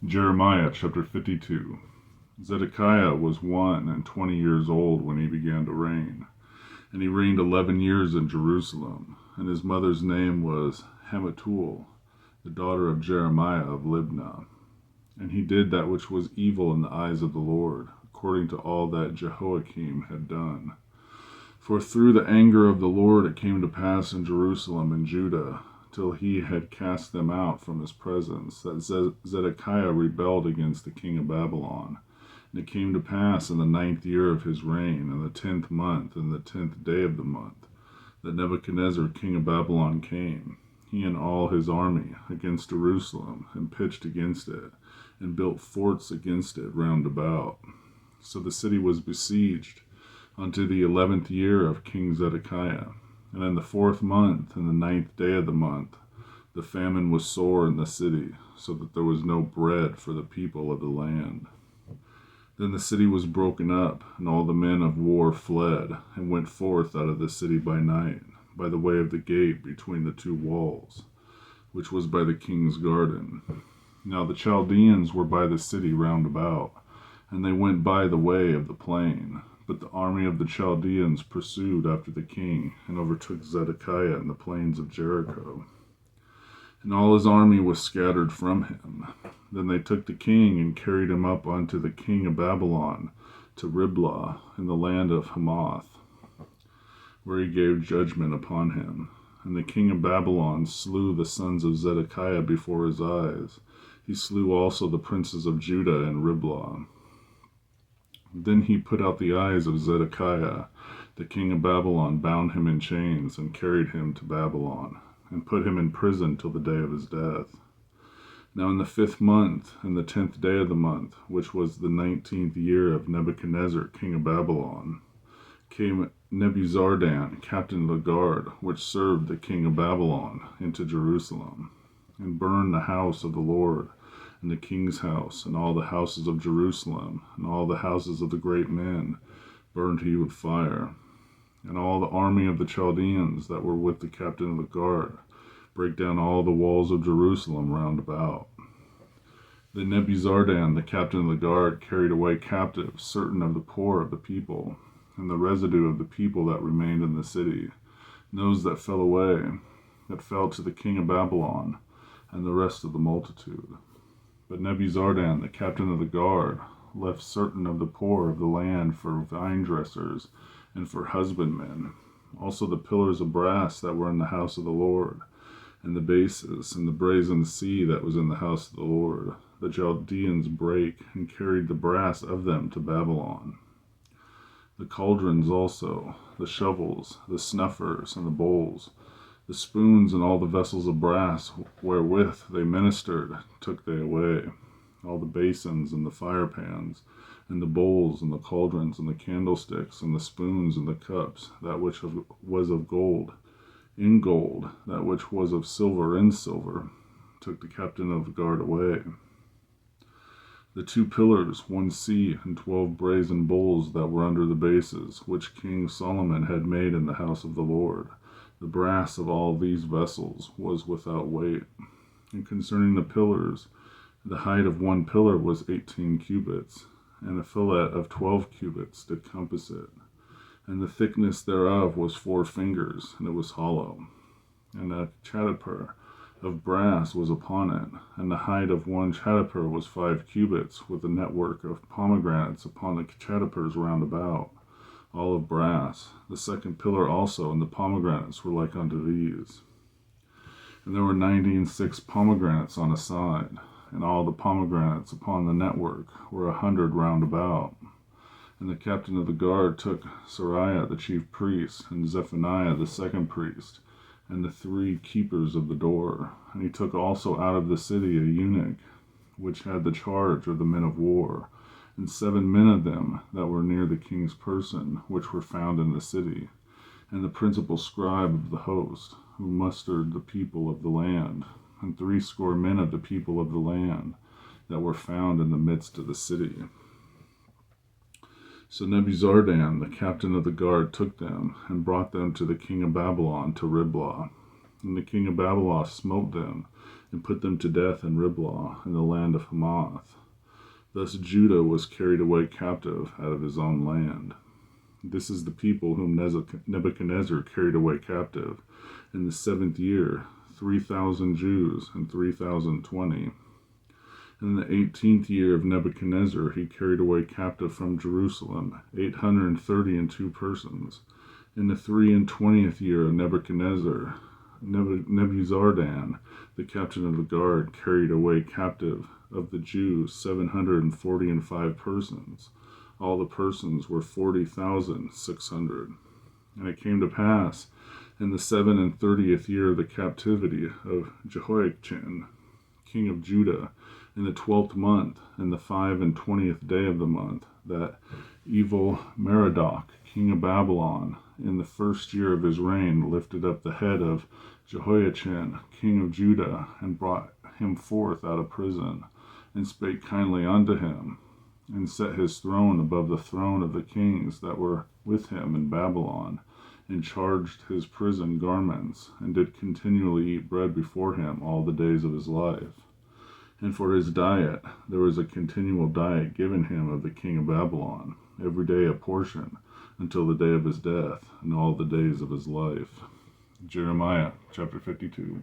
Jeremiah chapter 52. Zedekiah was 21 years old when he began to reign, and he reigned 11 years in Jerusalem. And his mother's name was Hamutul, the daughter of Jeremiah of Libnah. And he did that which was evil in the eyes of the Lord, according to all that Jehoiakim had done. For through the anger of the Lord it came to pass in Jerusalem and Judah, till he had cast them out from his presence, that Zedekiah rebelled against the king of Babylon. And it came to pass in the 9th year of his reign, in the 10th month, and the 10th day of the month, that Nebuchadnezzar king of Babylon came, he and all his army, against Jerusalem, and pitched against it, and built forts against it round about. So the city was besieged unto the 11th year of King Zedekiah. And in the 4th month, in the 9th day of the month, the famine was sore in the city, so that there was no bread for the people of the land. Then the city was broken up, and all the men of war fled, and went forth out of the city by night, by the way of the gate between the two walls, which was by the king's garden. Now the Chaldeans were by the city round about, and they went by the way of the plain. But the army of the Chaldeans pursued after the king, and overtook Zedekiah in the plains of Jericho. And all his army was scattered from him. Then they took the king, and carried him up unto the king of Babylon, to Riblah, in the land of Hamath, where he gave judgment upon him. And the king of Babylon slew the sons of Zedekiah before his eyes. He slew also the princes of Judah in Riblah. Then he put out the eyes of Zedekiah. The king of Babylon bound him in chains, and carried him to Babylon, and put him in prison till the day of his death. Now in the 5th month, in the 10th day of the month, which was the 19th year of Nebuchadnezzar king of Babylon, came Nebuzaradan, captain of the guard, which served the king of Babylon, into Jerusalem, and burned the house of the Lord, and the king's house, and all the houses of Jerusalem, and all the houses of the great men, burned he with fire. And all the army of the Chaldeans that were with the captain of the guard brake down all the walls of Jerusalem round about. Then Nebuzaradan, the captain of the guard, carried away captive certain of the poor of the people, and the residue of the people that remained in the city, and those that fell away, that fell to the king of Babylon, and the rest of the multitude. But Nebuzaradan, the captain of the guard, left certain of the poor of the land for vine dressers and for husbandmen, also the pillars of brass that were in the house of the Lord, and the bases, and the brazen sea that was in the house of the Lord. The Chaldeans brake, and carried the brass of them to Babylon. The cauldrons also, the shovels, the snuffers, and the bowls, the spoons, and all the vessels of brass wherewith they ministered, took they away. All the basins, and the firepans, and the bowls, and the cauldrons, and the candlesticks, and the spoons, and the cups, that which was of gold, in gold, that which was of silver, in silver, took the captain of the guard away. The 2 pillars, 1 sea, and 12 brazen bowls that were under the bases, which King Solomon had made in the house of the Lord. The brass of all these vessels was without weight. And concerning the pillars, the height of 1 pillar was 18 cubits, and a fillet of 12 cubits did compass it. And the thickness thereof was 4 fingers, and it was hollow. And a chataper of brass was upon it, and the height of 1 chataper was 5 cubits, with a network of pomegranates upon the chatapers round about, all of brass. The 2nd pillar also, and the pomegranates were like unto these. And there were 96 pomegranates on a side, and all the pomegranates upon the network were 100 round about. And the captain of the guard took Seraiah the chief priest, and Zephaniah the 2nd priest, and the 3 keepers of the door. And he took also out of the city a eunuch, which had the charge of the men of war, and 7 men of them that were near the king's person, which were found in the city, and the principal scribe of the host, who mustered the people of the land, and 60 men of the people of the land, that were found in the midst of the city. So Nebuzaradan, the captain of the guard, took them, and brought them to the king of Babylon to Riblah. And the king of Babylon smote them, and put them to death in Riblah in the land of Hamath. Thus Judah was carried away captive out of his own land. This is the people whom Nebuchadnezzar carried away captive in the 7th year, 3,000 Jews and 3,020. In the 18th year of Nebuchadnezzar, he carried away captive from Jerusalem 832 persons. In the 23rd year of Nebuchadnezzar, Nebuzaradan, the captain of the guard, carried away captive of the Jews 745 persons. All the persons were 40,600. And it came to pass in the 37th year of the captivity of Jehoiachin, king of Judah, in the 12th month, and the 25th day of the month, that Evil-Merodach, king of Babylon, in the 1st year of his reign, lifted up the head of Jehoiachin, king of Judah, and brought him forth out of prison, and spake kindly unto him, and set his throne above the throne of the kings that were with him in Babylon, and charged his prison garments, and did continually eat bread before him all the days of his life. And for his diet, there was a continual diet given him of the king of Babylon, every day a portion, until the day of his death, and all the days of his life. Jeremiah chapter 52.